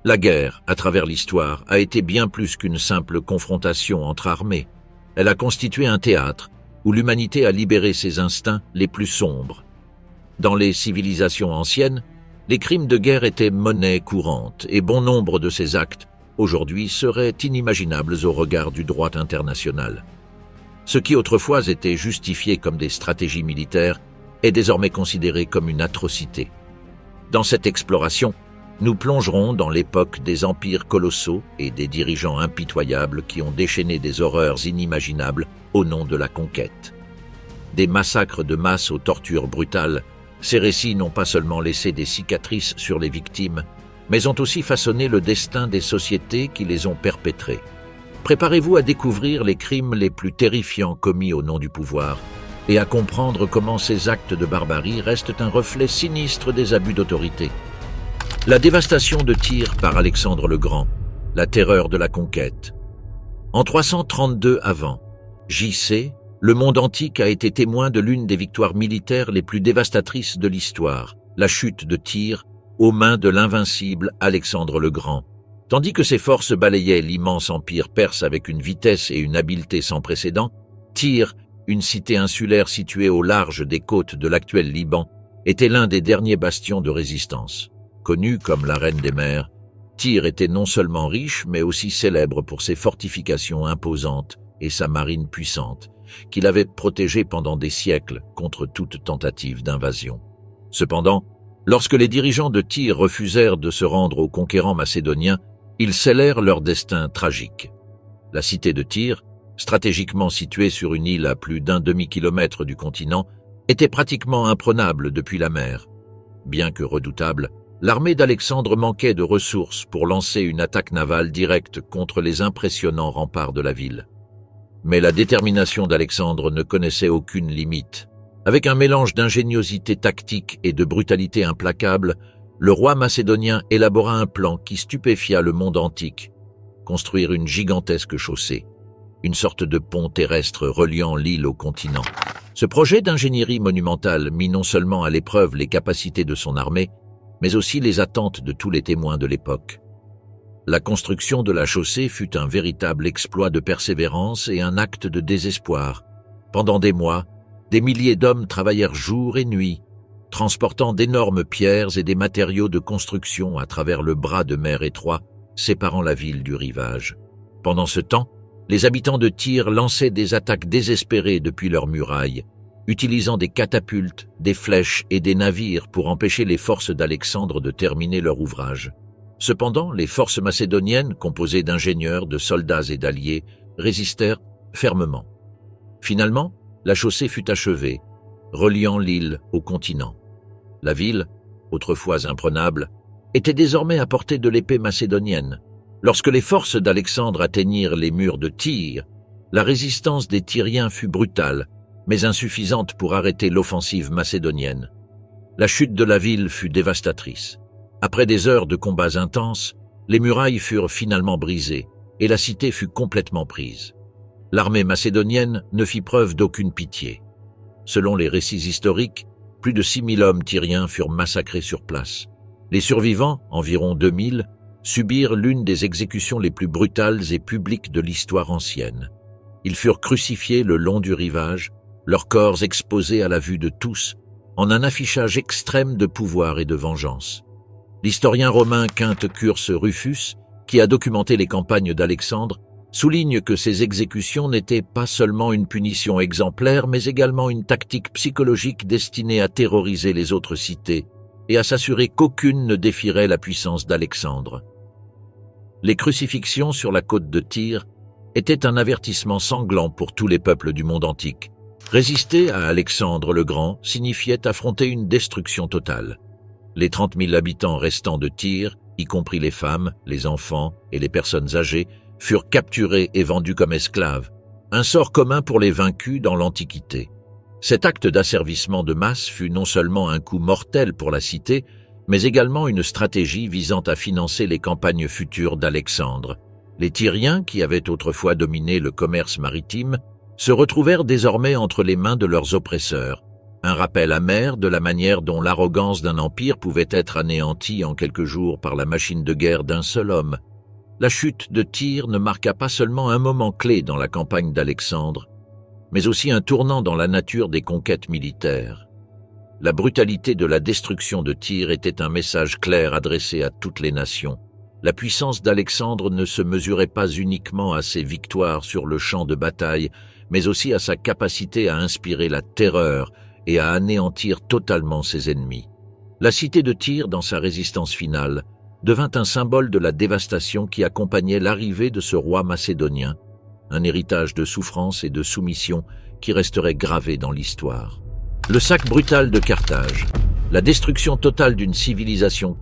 La guerre, à travers l'histoire, a été bien plus qu'une simple confrontation entre armées. Elle a constitué un théâtre où l'humanité a libéré ses instincts les plus sombres. Dans les civilisations anciennes, les crimes de guerre étaient monnaie courante et bon nombre de ces actes, aujourd'hui, seraient inimaginables au regard du droit international. Ce qui autrefois était justifié comme des stratégies militaires est désormais considéré comme une atrocité. Dans cette exploration, nous plongerons dans l'époque des empires colossaux et des dirigeants impitoyables qui ont déchaîné des horreurs inimaginables au nom de la conquête. Des massacres de masse aux tortures brutales, ces récits n'ont pas seulement laissé des cicatrices sur les victimes, mais ont aussi façonné le destin des sociétés qui les ont perpétrés. Préparez-vous à découvrir les crimes les plus terrifiants commis au nom du pouvoir et à comprendre comment ces actes de barbarie restent un reflet sinistre des abus d'autorité. La dévastation de Tyr par Alexandre le Grand, la terreur de la conquête. En 332 avant, J.C., le monde antique a été témoin de l'une des victoires militaires les plus dévastatrices de l'histoire, la chute de Tyr aux mains de l'invincible Alexandre le Grand. Tandis que ses forces balayaient l'immense empire perse avec une vitesse et une habileté sans précédent, Tyr, une cité insulaire située au large des côtes de l'actuel Liban, était l'un des derniers bastions de résistance. Connue comme la reine des mers, Tyr était non seulement riche, mais aussi célèbre pour ses fortifications imposantes et sa marine puissante, qui l'avait protégée pendant des siècles contre toute tentative d'invasion. Cependant, lorsque les dirigeants de Tyr refusèrent de se rendre aux conquérants macédoniens, ils scellèrent leur destin tragique. La cité de Tyr, stratégiquement située sur une île à plus d'un demi-kilomètre du continent, était pratiquement imprenable depuis la mer. Bien que redoutable, l'armée d'Alexandre manquait de ressources pour lancer une attaque navale directe contre les impressionnants remparts de la ville. Mais la détermination d'Alexandre ne connaissait aucune limite. Avec un mélange d'ingéniosité tactique et de brutalité implacable, le roi macédonien élabora un plan qui stupéfia le monde antique. Construire une gigantesque chaussée, une sorte de pont terrestre reliant l'île au continent. Ce projet d'ingénierie monumentale mit non seulement à l'épreuve les capacités de son armée, mais aussi les attentes de tous les témoins de l'époque. La construction de la chaussée fut un véritable exploit de persévérance et un acte de désespoir. Pendant des mois, des milliers d'hommes travaillèrent jour et nuit, transportant d'énormes pierres et des matériaux de construction à travers le bras de mer étroit, séparant la ville du rivage. Pendant ce temps, les habitants de Tyr lançaient des attaques désespérées depuis leurs murailles, utilisant des catapultes, des flèches et des navires pour empêcher les forces d'Alexandre de terminer leur ouvrage. Cependant, les forces macédoniennes, composées d'ingénieurs, de soldats et d'alliés, résistèrent fermement. Finalement, la chaussée fut achevée, reliant l'île au continent. La ville, autrefois imprenable, était désormais à portée de l'épée macédonienne. Lorsque les forces d'Alexandre atteignirent les murs de Tyr, la résistance des Tyriens fut brutale, mais insuffisante pour arrêter l'offensive macédonienne. La chute de la ville fut dévastatrice. Après des heures de combats intenses, les murailles furent finalement brisées et la cité fut complètement prise. L'armée macédonienne ne fit preuve d'aucune pitié. Selon les récits historiques, plus de 6000 hommes tyriens furent massacrés sur place. Les survivants, environ 2000, subirent l'une des exécutions les plus brutales et publiques de l'histoire ancienne. Ils furent crucifiés le long du rivage, leurs corps exposés à la vue de tous, en un affichage extrême de pouvoir et de vengeance. L'historien romain Quinte Curce Rufus, qui a documenté les campagnes d'Alexandre, souligne que ces exécutions n'étaient pas seulement une punition exemplaire, mais également une tactique psychologique destinée à terroriser les autres cités et à s'assurer qu'aucune ne défierait la puissance d'Alexandre. Les crucifixions sur la côte de Tyr étaient un avertissement sanglant pour tous les peuples du monde antique. Résister à Alexandre le Grand signifiait affronter une destruction totale. Les 30 000 habitants restants de Tyr, y compris les femmes, les enfants et les personnes âgées, furent capturés et vendus comme esclaves, un sort commun pour les vaincus dans l'Antiquité. Cet acte d'asservissement de masse fut non seulement un coup mortel pour la cité, mais également une stratégie visant à financer les campagnes futures d'Alexandre. Les Tyriens, qui avaient autrefois dominé le commerce maritime, se retrouvèrent désormais entre les mains de leurs oppresseurs, Un rappel amer de la manière dont l'arrogance d'un empire pouvait être anéantie en quelques jours par la machine de guerre d'un seul homme. La chute de Tyr ne marqua pas seulement un moment clé dans la campagne d'Alexandre, mais aussi un tournant dans la nature des conquêtes militaires. La brutalité de la destruction de Tyr était un message clair adressé à toutes les nations. La puissance d'Alexandre ne se mesurait pas uniquement à ses victoires sur le champ de bataille, mais aussi à sa capacité à inspirer la terreur et à anéantir totalement ses ennemis. La cité de Tyr, dans sa résistance finale, devint un symbole de la dévastation qui accompagnait l'arrivée de ce roi macédonien, un héritage de souffrance et de soumission qui resterait gravé dans l'histoire. Le sac brutal de Carthage, la destruction totale d'une civilisation.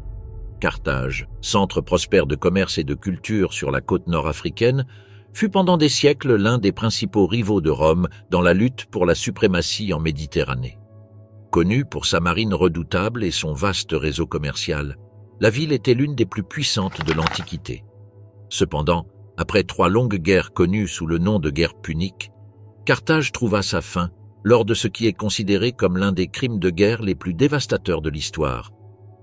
Carthage, centre prospère de commerce et de culture sur la côte nord-africaine, fut pendant des siècles l'un des principaux rivaux de Rome dans la lutte pour la suprématie en Méditerranée. Connue pour sa marine redoutable et son vaste réseau commercial, la ville était l'une des plus puissantes de l'Antiquité. Cependant, après 3 longues guerres connues sous le nom de guerre punique, Carthage trouva sa fin lors de ce qui est considéré comme l'un des crimes de guerre les plus dévastateurs de l'histoire,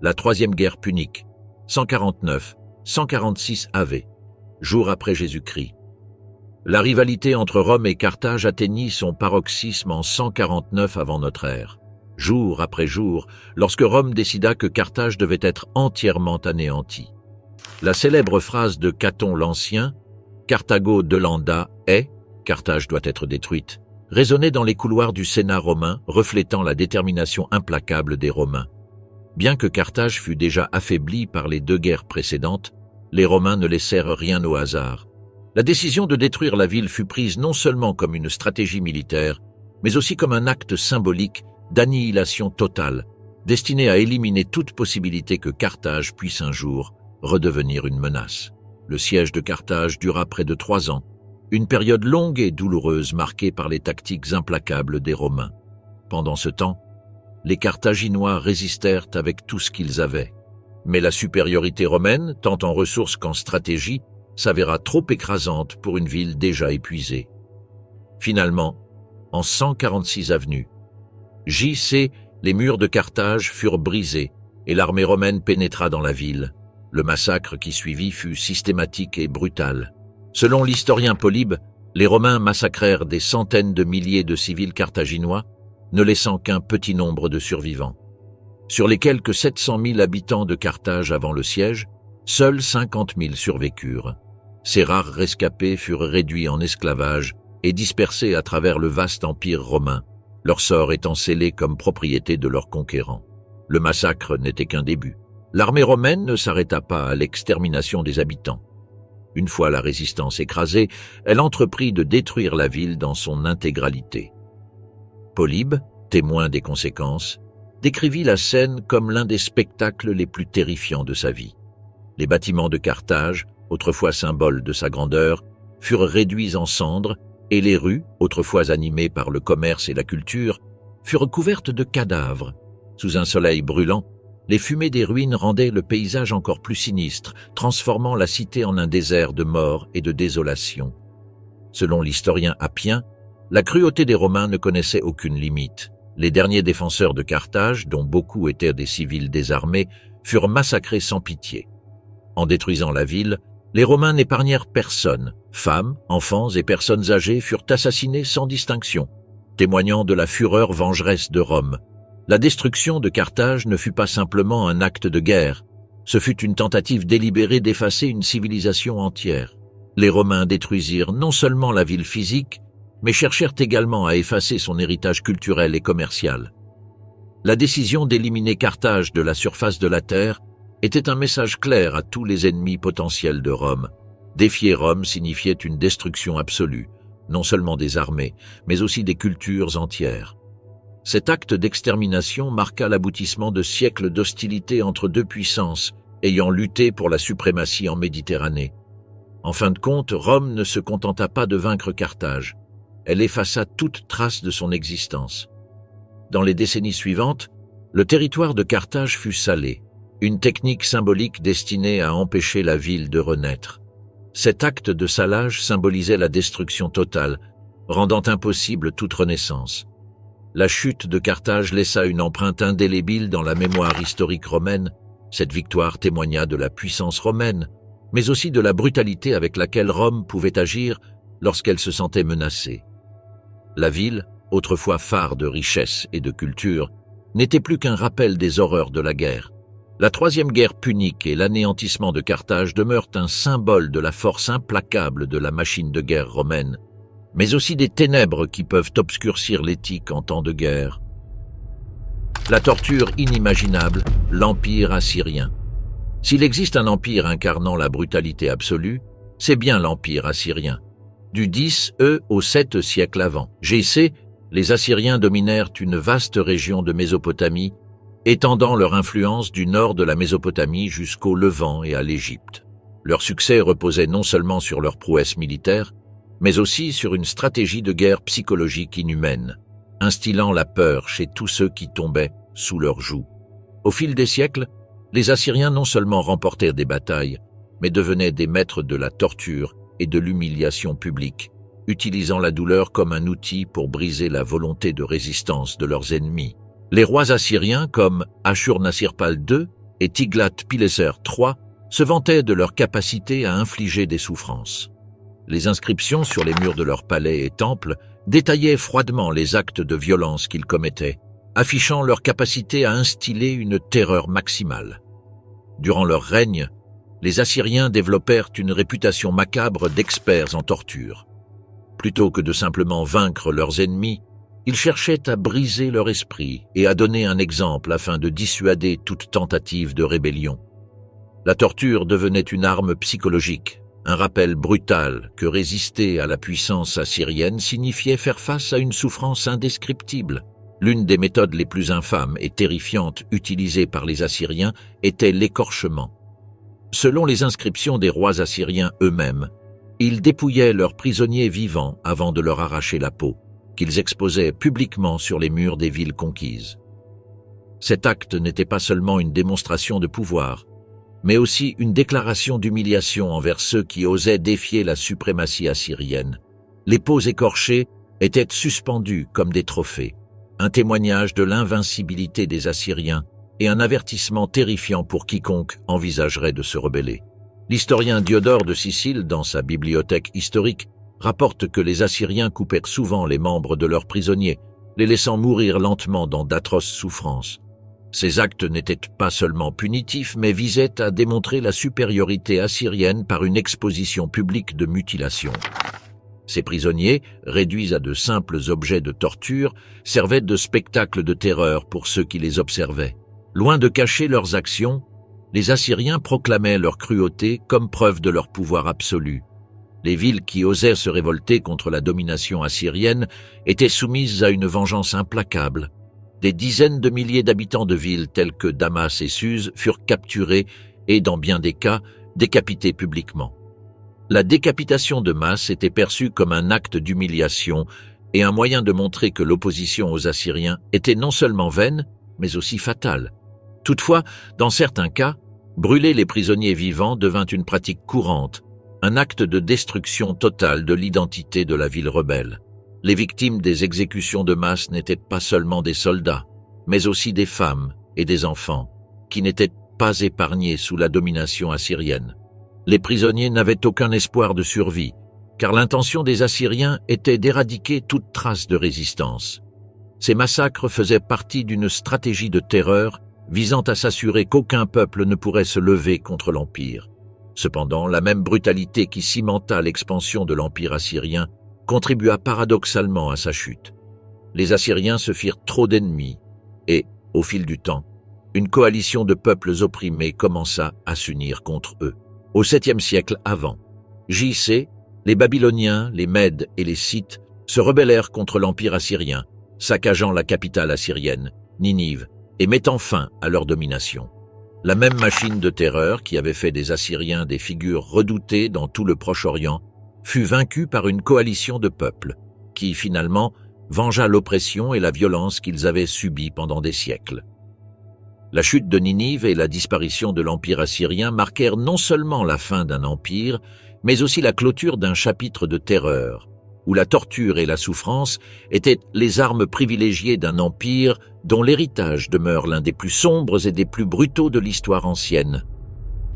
la 3e guerre punique, 149-146 AV, jour après Jésus-Christ. La rivalité entre Rome et Carthage atteignit son paroxysme en 149 avant notre ère, jour après jour, lorsque Rome décida que Carthage devait être entièrement anéantie. La célèbre phrase de Caton l'Ancien, « Carthago delenda est, Carthage doit être détruite », résonnait dans les couloirs du Sénat romain, reflétant la détermination implacable des Romains. Bien que Carthage fût déjà affaiblie par les 2 guerres précédentes, les Romains ne laissèrent rien au hasard. La décision de détruire la ville fut prise non seulement comme une stratégie militaire, mais aussi comme un acte symbolique d'annihilation totale, destiné à éliminer toute possibilité que Carthage puisse un jour redevenir une menace. Le siège de Carthage dura près de 3 ans, une période longue et douloureuse marquée par les tactiques implacables des Romains. Pendant ce temps, les Carthaginois résistèrent avec tout ce qu'ils avaient. Mais la supériorité romaine, tant en ressources qu'en stratégie, s'avéra trop écrasante pour une ville déjà épuisée. Finalement, en 146 avenues, J.C., les murs de Carthage furent brisés et l'armée romaine pénétra dans la ville. Le massacre qui suivit fut systématique et brutal. Selon l'historien Polybe, les Romains massacrèrent des centaines de milliers de civils carthaginois, ne laissant qu'un petit nombre de survivants. Sur les quelques 700 000 habitants de Carthage avant le siège, seuls 50 000 survécurent. Ces rares rescapés furent réduits en esclavage et dispersés à travers le vaste empire romain, leur sort étant scellé comme propriété de leurs conquérants. Le massacre n'était qu'un début. L'armée romaine ne s'arrêta pas à l'extermination des habitants. Une fois la résistance écrasée, elle entreprit de détruire la ville dans son intégralité. Polybe, témoin des conséquences, décrivit la scène comme l'un des spectacles les plus terrifiants de sa vie. Les bâtiments de Carthage, autrefois symboles de sa grandeur, furent réduits en cendres et les rues, autrefois animées par le commerce et la culture, furent couvertes de cadavres. Sous un soleil brûlant, les fumées des ruines rendaient le paysage encore plus sinistre, transformant la cité en un désert de mort et de désolation. Selon l'historien Appien, la cruauté des Romains ne connaissait aucune limite. Les derniers défenseurs de Carthage, dont beaucoup étaient des civils désarmés, furent massacrés sans pitié. En détruisant la ville, les Romains n'épargnèrent personne. Femmes, enfants et personnes âgées furent assassinés sans distinction, témoignant de la fureur vengeresse de Rome. La destruction de Carthage ne fut pas simplement un acte de guerre, ce fut une tentative délibérée d'effacer une civilisation entière. Les Romains détruisirent non seulement la ville physique, mais cherchèrent également à effacer son héritage culturel et commercial. La décision d'éliminer Carthage de la surface de la terre était un message clair à tous les ennemis potentiels de Rome. Défier Rome signifiait une destruction absolue, non seulement des armées, mais aussi des cultures entières. Cet acte d'extermination marqua l'aboutissement de siècles d'hostilité entre 2 puissances ayant lutté pour la suprématie en Méditerranée. En fin de compte, Rome ne se contenta pas de vaincre Carthage. Elle effaça toute trace de son existence. Dans les décennies suivantes, le territoire de Carthage fut salé, une technique symbolique destinée à empêcher la ville de renaître. Cet acte de salage symbolisait la destruction totale, rendant impossible toute renaissance. La chute de Carthage laissa une empreinte indélébile dans la mémoire historique romaine. Cette victoire témoigna de la puissance romaine, mais aussi de la brutalité avec laquelle Rome pouvait agir lorsqu'elle se sentait menacée. La ville, autrefois phare de richesse et de culture, n'était plus qu'un rappel des horreurs de la guerre. La troisième guerre punique et l'anéantissement de Carthage demeurent un symbole de la force implacable de la machine de guerre romaine, mais aussi des ténèbres qui peuvent obscurcir l'éthique en temps de guerre. La torture inimaginable, l'Empire assyrien. S'il existe un empire incarnant la brutalité absolue, c'est bien l'Empire assyrien. Du 10 au 7 siècle avant G.C., les Assyriens dominèrent une vaste région de Mésopotamie, étendant leur influence du nord de la Mésopotamie jusqu'au Levant et à l'Égypte. Leur succès reposait non seulement sur leur prouesse militaire, mais aussi sur une stratégie de guerre psychologique inhumaine, instillant la peur chez tous ceux qui tombaient sous leur joug. Au fil des siècles, les Assyriens non seulement remportèrent des batailles, mais devenaient des maîtres de la torture et de l'humiliation publique, utilisant la douleur comme un outil pour briser la volonté de résistance de leurs ennemis. Les rois assyriens comme Ashur-Nasirpal II et Tiglath-Pileser III se vantaient de leur capacité à infliger des souffrances. Les inscriptions sur les murs de leurs palais et temples détaillaient froidement les actes de violence qu'ils commettaient, affichant leur capacité à instiller une terreur maximale. Durant leur règne, les Assyriens développèrent une réputation macabre d'experts en torture. Plutôt que de simplement vaincre leurs ennemis, ils cherchaient à briser leur esprit et à donner un exemple afin de dissuader toute tentative de rébellion. La torture devenait une arme psychologique, un rappel brutal que résister à la puissance assyrienne signifiait faire face à une souffrance indescriptible. L'une des méthodes les plus infâmes et terrifiantes utilisées par les Assyriens était l'écorchement. Selon les inscriptions des rois assyriens eux-mêmes, ils dépouillaient leurs prisonniers vivants avant de leur arracher la peau, qu'ils exposaient publiquement sur les murs des villes conquises. Cet acte n'était pas seulement une démonstration de pouvoir, mais aussi une déclaration d'humiliation envers ceux qui osaient défier la suprématie assyrienne. Les peaux écorchées étaient suspendues comme des trophées, un témoignage de l'invincibilité des Assyriens et un avertissement terrifiant pour quiconque envisagerait de se rebeller. L'historien Diodore de Sicile, dans sa bibliothèque historique, rapporte que les Assyriens coupèrent souvent les membres de leurs prisonniers, les laissant mourir lentement dans d'atroces souffrances. Ces actes n'étaient pas seulement punitifs, mais visaient à démontrer la supériorité assyrienne par une exposition publique de mutilation. Ces prisonniers, réduits à de simples objets de torture, servaient de spectacle de terreur pour ceux qui les observaient. Loin de cacher leurs actions, les Assyriens proclamaient leur cruauté comme preuve de leur pouvoir absolu. Les villes qui osaient se révolter contre la domination assyrienne étaient soumises à une vengeance implacable. Des dizaines de milliers d'habitants de villes telles que Damas et Suse furent capturés et, dans bien des cas, décapités publiquement. La décapitation de masse était perçue comme un acte d'humiliation et un moyen de montrer que l'opposition aux Assyriens était non seulement vaine, mais aussi fatale. Toutefois, dans certains cas, brûler les prisonniers vivants devint une pratique courante, un acte de destruction totale de l'identité de la ville rebelle. Les victimes des exécutions de masse n'étaient pas seulement des soldats, mais aussi des femmes et des enfants, qui n'étaient pas épargnés sous la domination assyrienne. Les prisonniers n'avaient aucun espoir de survie, car l'intention des Assyriens était d'éradiquer toute trace de résistance. Ces massacres faisaient partie d'une stratégie de terreur visant à s'assurer qu'aucun peuple ne pourrait se lever contre l'Empire. Cependant, la même brutalité qui cimenta l'expansion de l'Empire assyrien contribua paradoxalement à sa chute. Les Assyriens se firent trop d'ennemis et, au fil du temps, une coalition de peuples opprimés commença à s'unir contre eux. Au 7e siècle avant J.C., les Babyloniens, les Mèdes et les Scythes se rebellèrent contre l'Empire assyrien, saccageant la capitale assyrienne, Ninive, et mettant fin à leur domination. La même machine de terreur qui avait fait des Assyriens des figures redoutées dans tout le Proche-Orient fut vaincue par une coalition de peuples, qui finalement vengea l'oppression et la violence qu'ils avaient subies pendant des siècles. La chute de Ninive et la disparition de l'Empire assyrien marquèrent non seulement la fin d'un empire, mais aussi la clôture d'un chapitre de terreur, où la torture et la souffrance étaient les armes privilégiées d'un empire dont l'héritage demeure l'un des plus sombres et des plus brutaux de l'histoire ancienne.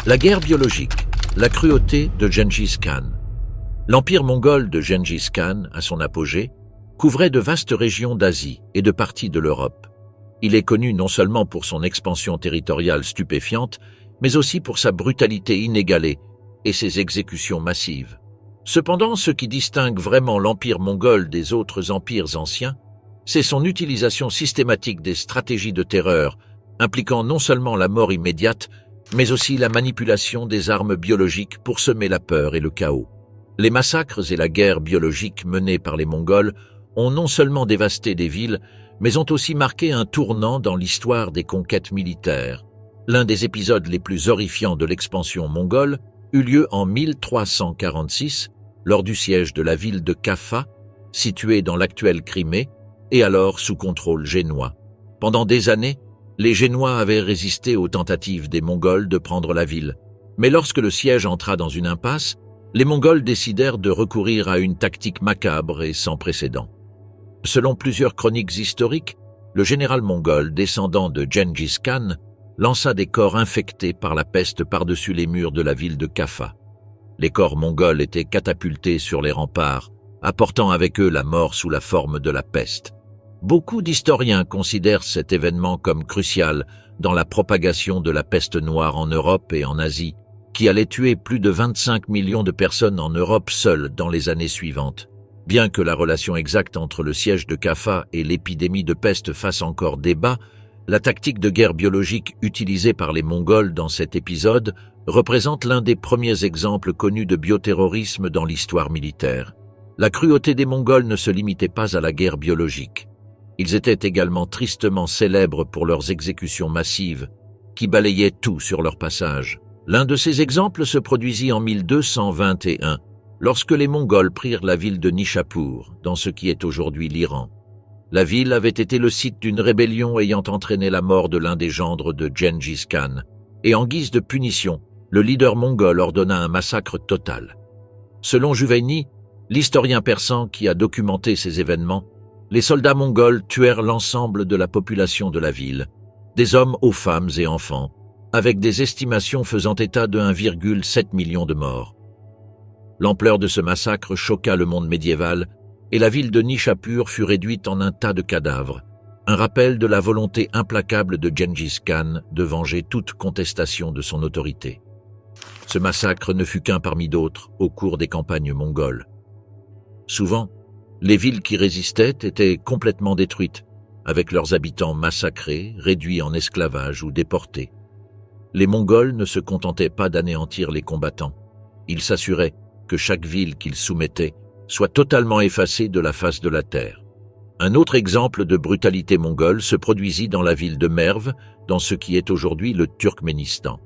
La guerre biologique, la cruauté de Gengis Khan. L'empire mongol de Gengis Khan, à son apogée, couvrait de vastes régions d'Asie et de parties de l'Europe. Il est connu non seulement pour son expansion territoriale stupéfiante, mais aussi pour sa brutalité inégalée et ses exécutions massives. Cependant, ce qui distingue vraiment l'empire mongol des autres empires anciens, c'est son utilisation systématique des stratégies de terreur, impliquant non seulement la mort immédiate, mais aussi la manipulation des armes biologiques pour semer la peur et le chaos. Les massacres et la guerre biologique menée par les Mongols ont non seulement dévasté des villes, mais ont aussi marqué un tournant dans l'histoire des conquêtes militaires. L'un des épisodes les plus horrifiants de l'expansion mongole eut lieu en 1346, lors du siège de la ville de Kaffa, située dans l'actuelle Crimée, et alors sous contrôle génois. Pendant des années, les Génois avaient résisté aux tentatives des Mongols de prendre la ville. Mais lorsque le siège entra dans une impasse, les Mongols décidèrent de recourir à une tactique macabre et sans précédent. Selon plusieurs chroniques historiques, le général mongol descendant de Gengis Khan lança des corps infectés par la peste par-dessus les murs de la ville de Kaffa. Les corps mongols étaient catapultés sur les remparts, apportant avec eux la mort sous la forme de la peste. Beaucoup d'historiens considèrent cet événement comme crucial dans la propagation de la peste noire en Europe et en Asie, qui allait tuer plus de 25 millions de personnes en Europe seule dans les années suivantes. Bien que la relation exacte entre le siège de Kaffa et l'épidémie de peste fasse encore débat, la tactique de guerre biologique utilisée par les Mongols dans cet épisode représente l'un des premiers exemples connus de bioterrorisme dans l'histoire militaire. La cruauté des Mongols ne se limitait pas à la guerre biologique. Ils étaient également tristement célèbres pour leurs exécutions massives, qui balayaient tout sur leur passage. L'un de ces exemples se produisit en 1221, lorsque les Mongols prirent la ville de Nishapur, dans ce qui est aujourd'hui l'Iran. La ville avait été le site d'une rébellion ayant entraîné la mort de l'un des gendres de Gengis Khan, et en guise de punition, le leader mongol ordonna un massacre total. Selon Juvény, l'historien persan qui a documenté ces événements, les soldats mongols tuèrent l'ensemble de la population de la ville, des hommes aux femmes et enfants, avec des estimations faisant état de 1,7 million de morts. L'ampleur de ce massacre choqua le monde médiéval et la ville de Nishapur fut réduite en un tas de cadavres, un rappel de la volonté implacable de Gengis Khan de venger toute contestation de son autorité. Ce massacre ne fut qu'un parmi d'autres au cours des campagnes mongoles. Souvent, les villes qui résistaient étaient complètement détruites, avec leurs habitants massacrés, réduits en esclavage ou déportés. Les Mongols ne se contentaient pas d'anéantir les combattants. Ils s'assuraient que chaque ville qu'ils soumettaient soit totalement effacée de la face de la terre. Un autre exemple de brutalité mongole se produisit dans la ville de Merv, dans ce qui est aujourd'hui le Turkménistan.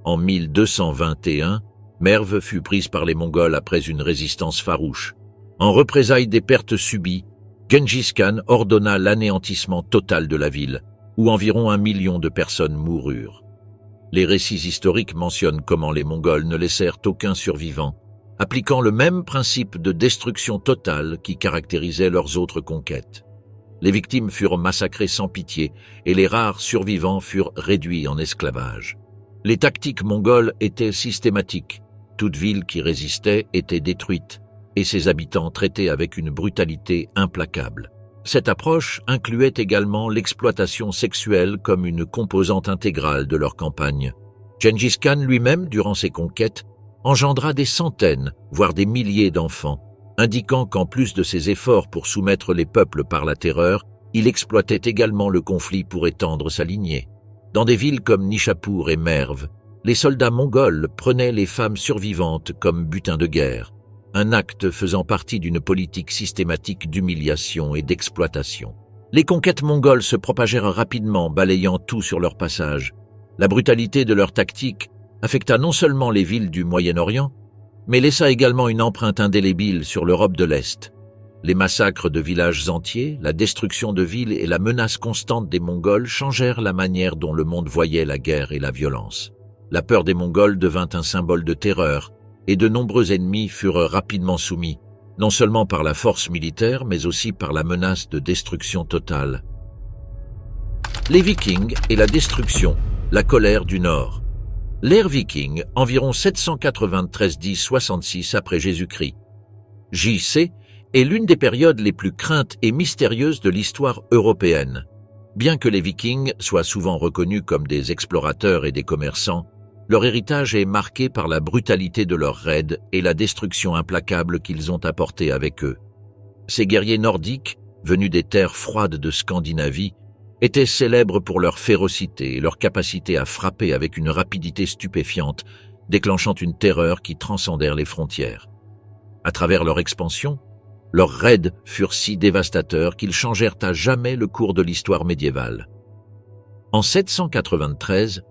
En 1221, Merv fut prise par les Mongols après une résistance farouche. En représailles des pertes subies, Gengis Khan ordonna l'anéantissement total de la ville, où environ 1 million de personnes moururent. Les récits historiques mentionnent comment les Mongols ne laissèrent aucun survivant, appliquant le même principe de destruction totale qui caractérisait leurs autres conquêtes. Les victimes furent massacrées sans pitié et les rares survivants furent réduits en esclavage. Les tactiques mongoles étaient systématiques. Toute ville qui résistait était détruite et ses habitants traités avec une brutalité implacable. Cette approche incluait également l'exploitation sexuelle comme une composante intégrale de leur campagne. Gengis Khan lui-même, durant ses conquêtes, engendra des centaines, voire des milliers d'enfants, indiquant qu'en plus de ses efforts pour soumettre les peuples par la terreur, il exploitait également le conflit pour étendre sa lignée. Dans des villes comme Nishapur et Merv, les soldats mongols prenaient les femmes survivantes comme butin de guerre, un acte faisant partie d'une politique systématique d'humiliation et d'exploitation. Les conquêtes mongoles se propagèrent rapidement, balayant tout sur leur passage. La brutalité de leur tactique affecta non seulement les villes du Moyen-Orient, mais laissa également une empreinte indélébile sur l'Europe de l'Est. Les massacres de villages entiers, la destruction de villes et la menace constante des Mongols changèrent la manière dont le monde voyait la guerre et la violence. La peur des Mongols devint un symbole de terreur, et de nombreux ennemis furent rapidement soumis, non seulement par la force militaire, mais aussi par la menace de destruction totale. Les Vikings et la destruction, la colère du Nord. L'ère viking, environ 793-10-66 après Jésus-Christ. J.C. est l'une des périodes les plus craintes et mystérieuses de l'histoire européenne. Bien que les Vikings soient souvent reconnus comme des explorateurs et des commerçants, leur héritage est marqué par la brutalité de leurs raids et la destruction implacable qu'ils ont apportée avec eux. Ces guerriers nordiques, venus des terres froides de Scandinavie, étaient célèbres pour leur férocité et leur capacité à frapper avec une rapidité stupéfiante, déclenchant une terreur qui transcendèrent les frontières. À travers leur expansion, leurs raids furent si dévastateurs qu'ils changèrent à jamais le cours de l'histoire médiévale. En 793,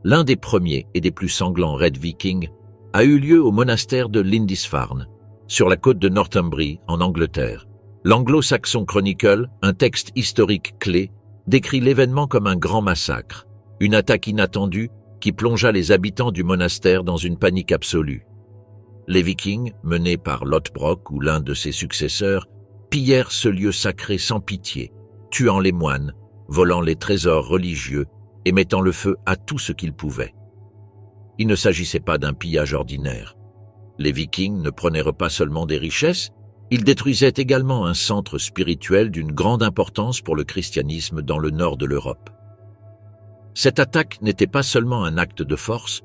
l'un des premiers et des plus sanglants raids vikings a eu lieu au monastère de Lindisfarne, sur la côte de Northumbrie, en Angleterre. L'Anglo-Saxon Chronicle, un texte historique clé, décrit l'événement comme un grand massacre, une attaque inattendue qui plongea les habitants du monastère dans une panique absolue. Les Vikings, menés par Lothbrok ou l'un de ses successeurs, pillèrent ce lieu sacré sans pitié, tuant les moines, volant les trésors religieux et mettant le feu à tout ce qu'ils pouvaient. Il ne s'agissait pas d'un pillage ordinaire. Les Vikings ne prenaient pas seulement des richesses, ils détruisaient également un centre spirituel d'une grande importance pour le christianisme dans le nord de l'Europe. Cette attaque n'était pas seulement un acte de force,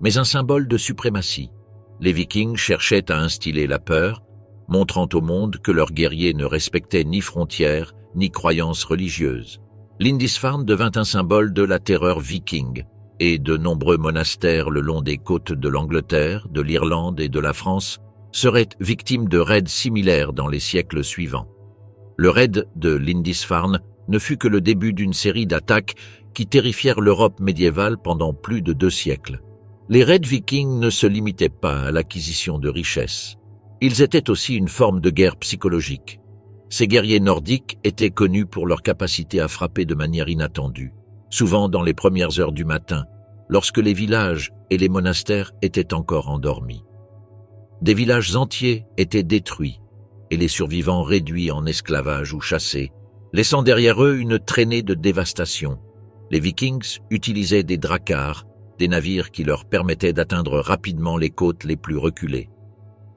mais un symbole de suprématie. Les Vikings cherchaient à instiller la peur, montrant au monde que leurs guerriers ne respectaient ni frontières, ni croyances religieuses. Lindisfarne devint un symbole de la terreur viking, et de nombreux monastères le long des côtes de l'Angleterre, de l'Irlande et de la France seraient victimes de raids similaires dans les siècles suivants. Le raid de Lindisfarne ne fut que le début d'une série d'attaques qui terrifièrent l'Europe médiévale pendant plus de 2 siècles. Les raids vikings ne se limitaient pas à l'acquisition de richesses. Ils étaient aussi une forme de guerre psychologique. Ces guerriers nordiques étaient connus pour leur capacité à frapper de manière inattendue, souvent dans les premières heures du matin, lorsque les villages et les monastères étaient encore endormis. Des villages entiers étaient détruits et les survivants réduits en esclavage ou chassés, laissant derrière eux une traînée de dévastation. Les Vikings utilisaient des dracars, des navires qui leur permettaient d'atteindre rapidement les côtes les plus reculées.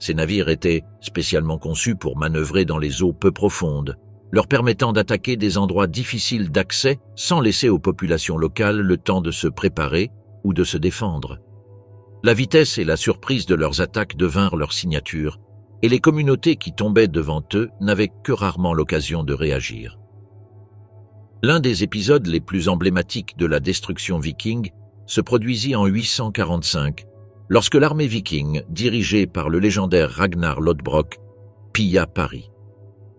Ces navires étaient spécialement conçus pour manœuvrer dans les eaux peu profondes, leur permettant d'attaquer des endroits difficiles d'accès sans laisser aux populations locales le temps de se préparer ou de se défendre. La vitesse et la surprise de leurs attaques devinrent leur signature, et les communautés qui tombaient devant eux n'avaient que rarement l'occasion de réagir. L'un des épisodes les plus emblématiques de la destruction viking se produisit en 845, lorsque l'armée viking, dirigée par le légendaire Ragnar Lothbrok, pilla Paris.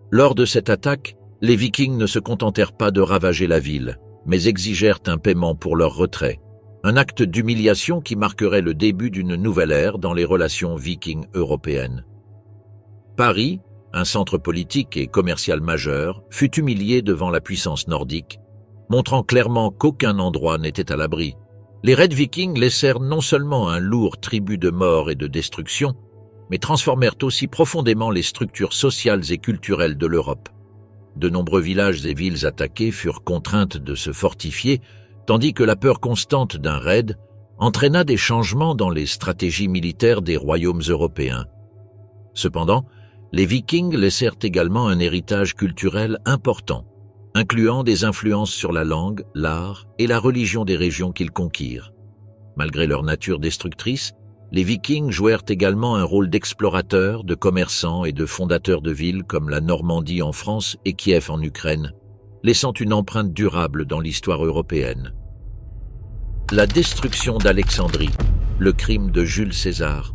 Lors de cette attaque, les Vikings ne se contentèrent pas de ravager la ville, mais exigèrent un paiement pour leur retrait, un acte d'humiliation qui marquerait le début d'une nouvelle ère dans les relations vikings européennes. Paris, un centre politique et commercial majeur, fut humilié devant la puissance nordique, montrant clairement qu'aucun endroit n'était à l'abri. Les raids vikings laissèrent non seulement un lourd tribut de mort et de destruction, mais transformèrent aussi profondément les structures sociales et culturelles de l'Europe. De nombreux villages et villes attaqués furent contraintes de se fortifier, tandis que la peur constante d'un raid entraîna des changements dans les stratégies militaires des royaumes européens. Cependant, les Vikings laissèrent également un héritage culturel important, incluant des influences sur la langue, l'art et la religion des régions qu'ils conquirent. Malgré leur nature destructrice, les Vikings jouèrent également un rôle d'explorateurs, de commerçants et de fondateurs de villes comme la Normandie en France et Kiev en Ukraine, laissant une empreinte durable dans l'histoire européenne. La destruction d'Alexandrie, le crime de Jules César.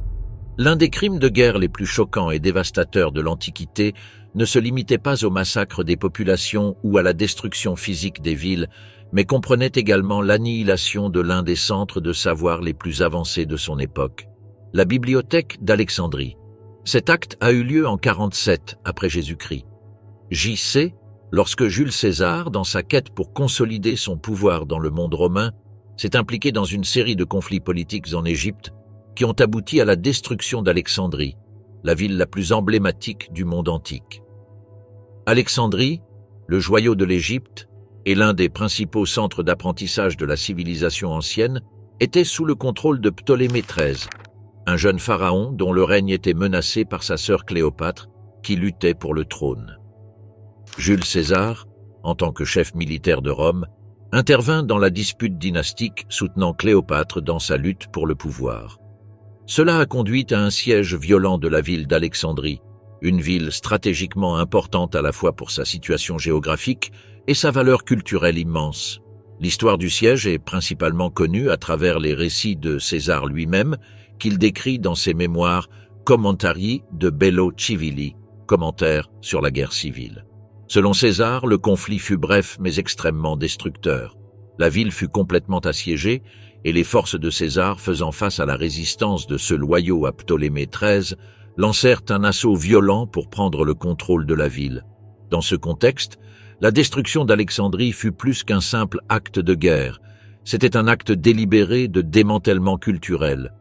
L'un des crimes de guerre les plus choquants et dévastateurs de l'Antiquité ne se limitait pas au massacre des populations ou à la destruction physique des villes, mais comprenait également l'annihilation de l'un des centres de savoir les plus avancés de son époque, la bibliothèque d'Alexandrie. Cet acte a eu lieu en 47 après Jésus-Christ. J.C., lorsque Jules César, dans sa quête pour consolider son pouvoir dans le monde romain, s'est impliqué dans une série de conflits politiques en Égypte qui ont abouti à la destruction d'Alexandrie, la ville la plus emblématique du monde antique. Alexandrie, le joyau de l'Égypte et l'un des principaux centres d'apprentissage de la civilisation ancienne, était sous le contrôle de Ptolémée XIII, un jeune pharaon dont le règne était menacé par sa sœur Cléopâtre, qui luttait pour le trône. Jules César, en tant que chef militaire de Rome, intervint dans la dispute dynastique soutenant Cléopâtre dans sa lutte pour le pouvoir. Cela a conduit à un siège violent de la ville d'Alexandrie, une ville stratégiquement importante à la fois pour sa situation géographique et sa valeur culturelle immense. L'histoire du siège est principalement connue à travers les récits de César lui-même, qu'il décrit dans ses mémoires Commentarii de Bello Civili, commentaires sur la guerre civile. Selon César, le conflit fut bref mais extrêmement destructeur. La ville fut complètement assiégée et les forces de César, faisant face à la résistance de ce loyau à Ptolémée XIII, lancèrent un assaut violent pour prendre le contrôle de la ville. Dans ce contexte, la destruction d'Alexandrie fut plus qu'un simple acte de guerre. C'était un acte délibéré de démantèlement culturel.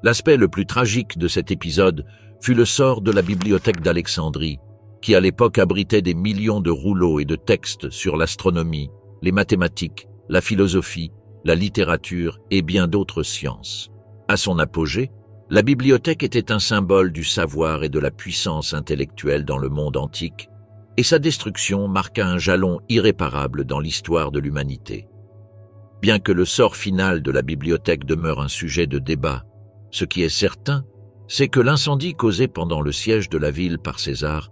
L'aspect le plus tragique de cet épisode fut le sort de la bibliothèque d'Alexandrie, qui à l'époque abritait des millions de rouleaux et de textes sur l'astronomie, les mathématiques, la philosophie, la littérature et bien d'autres sciences. À son apogée, la bibliothèque était un symbole du savoir et de la puissance intellectuelle dans le monde antique, et sa destruction marqua un jalon irréparable dans l'histoire de l'humanité. Bien que le sort final de la bibliothèque demeure un sujet de débat, ce qui est certain, c'est que l'incendie causé pendant le siège de la ville par César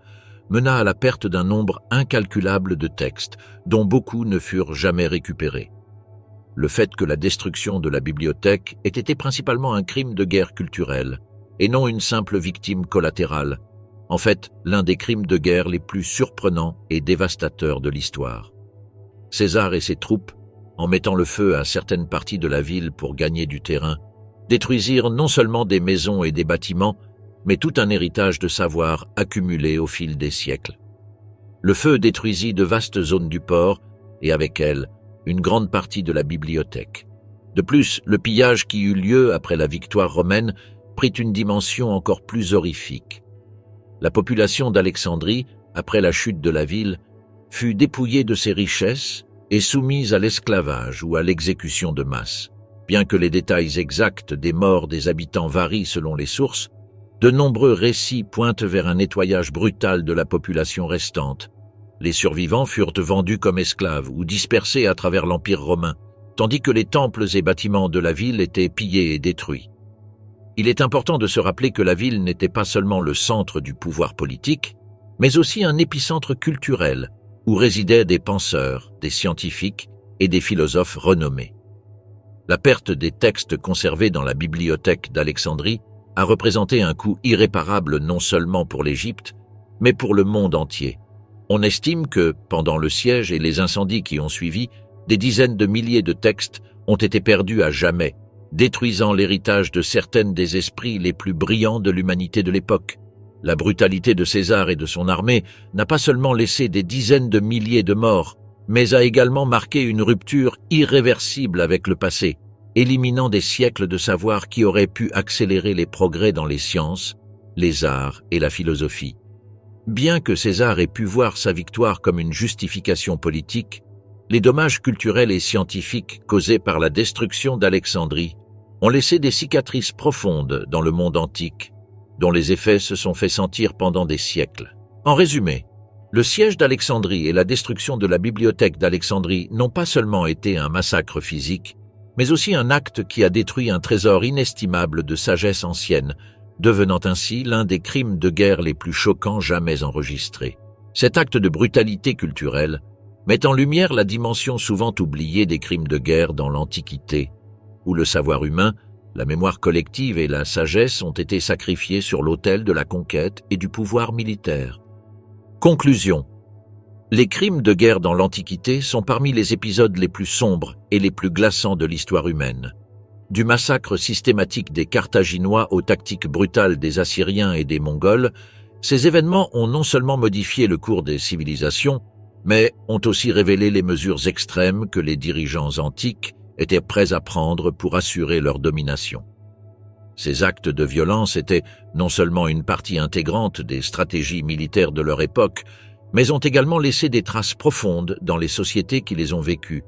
mena à la perte d'un nombre incalculable de textes, dont beaucoup ne furent jamais récupérés. Le fait que la destruction de la bibliothèque ait été principalement un crime de guerre culturelle, et non une simple victime collatérale, en fait l'un des crimes de guerre les plus surprenants et dévastateurs de l'histoire. César et ses troupes, en mettant le feu à certaines parties de la ville pour gagner du terrain, détruisirent non seulement des maisons et des bâtiments, mais tout un héritage de savoir accumulé au fil des siècles. Le feu détruisit de vastes zones du port, et avec elles, une grande partie de la bibliothèque. De plus, le pillage qui eut lieu après la victoire romaine prit une dimension encore plus horrifique. La population d'Alexandrie, après la chute de la ville, fut dépouillée de ses richesses et soumise à l'esclavage ou à l'exécution de masse. Bien que les détails exacts des morts des habitants varient selon les sources, de nombreux récits pointent vers un nettoyage brutal de la population restante. Les survivants furent vendus comme esclaves ou dispersés à travers l'Empire romain, tandis que les temples et bâtiments de la ville étaient pillés et détruits. Il est important de se rappeler que la ville n'était pas seulement le centre du pouvoir politique, mais aussi un épicentre culturel, où résidaient des penseurs, des scientifiques et des philosophes renommés. La perte des textes conservés dans la bibliothèque d'Alexandrie a représenté un coût irréparable non seulement pour l'Égypte, mais pour le monde entier. On estime que, pendant le siège et les incendies qui ont suivi, des dizaines de milliers de textes ont été perdus à jamais, détruisant l'héritage de certaines des esprits les plus brillants de l'humanité de l'époque. La brutalité de César et de son armée n'a pas seulement laissé des dizaines de milliers de morts, mais a également marqué une rupture irréversible avec le passé, éliminant des siècles de savoir qui auraient pu accélérer les progrès dans les sciences, les arts et la philosophie. Bien que César ait pu voir sa victoire comme une justification politique, les dommages culturels et scientifiques causés par la destruction d'Alexandrie ont laissé des cicatrices profondes dans le monde antique, dont les effets se sont fait sentir pendant des siècles. En résumé, le siège d'Alexandrie et la destruction de la bibliothèque d'Alexandrie n'ont pas seulement été un massacre physique, mais aussi un acte qui a détruit un trésor inestimable de sagesse ancienne, devenant ainsi l'un des crimes de guerre les plus choquants jamais enregistrés. Cet acte de brutalité culturelle met en lumière la dimension souvent oubliée des crimes de guerre dans l'Antiquité, où le savoir humain, la mémoire collective et la sagesse ont été sacrifiés sur l'autel de la conquête et du pouvoir militaire. Conclusion. Les crimes de guerre dans l'Antiquité sont parmi les épisodes les plus sombres et les plus glaçants de l'histoire humaine. Du massacre systématique des Carthaginois aux tactiques brutales des Assyriens et des Mongols, ces événements ont non seulement modifié le cours des civilisations, mais ont aussi révélé les mesures extrêmes que les dirigeants antiques étaient prêts à prendre pour assurer leur domination. Ces actes de violence étaient non seulement une partie intégrante des stratégies militaires de leur époque, mais ont également laissé des traces profondes dans les sociétés qui les ont vécus.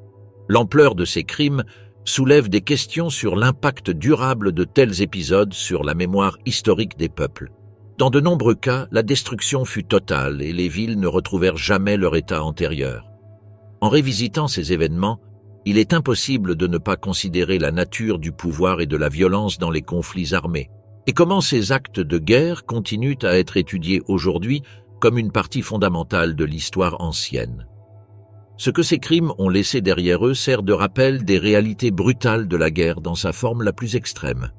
L'ampleur de ces crimes soulève des questions sur l'impact durable de tels épisodes sur la mémoire historique des peuples. Dans de nombreux cas, la destruction fut totale et les villes ne retrouvèrent jamais leur état antérieur. En révisitant ces événements, il est impossible de ne pas considérer la nature du pouvoir et de la violence dans les conflits armés, et comment ces actes de guerre continuent à être étudiés aujourd'hui comme une partie fondamentale de l'histoire ancienne. Ce que ces crimes ont laissé derrière eux sert de rappel des réalités brutales de la guerre dans sa forme la plus extrême.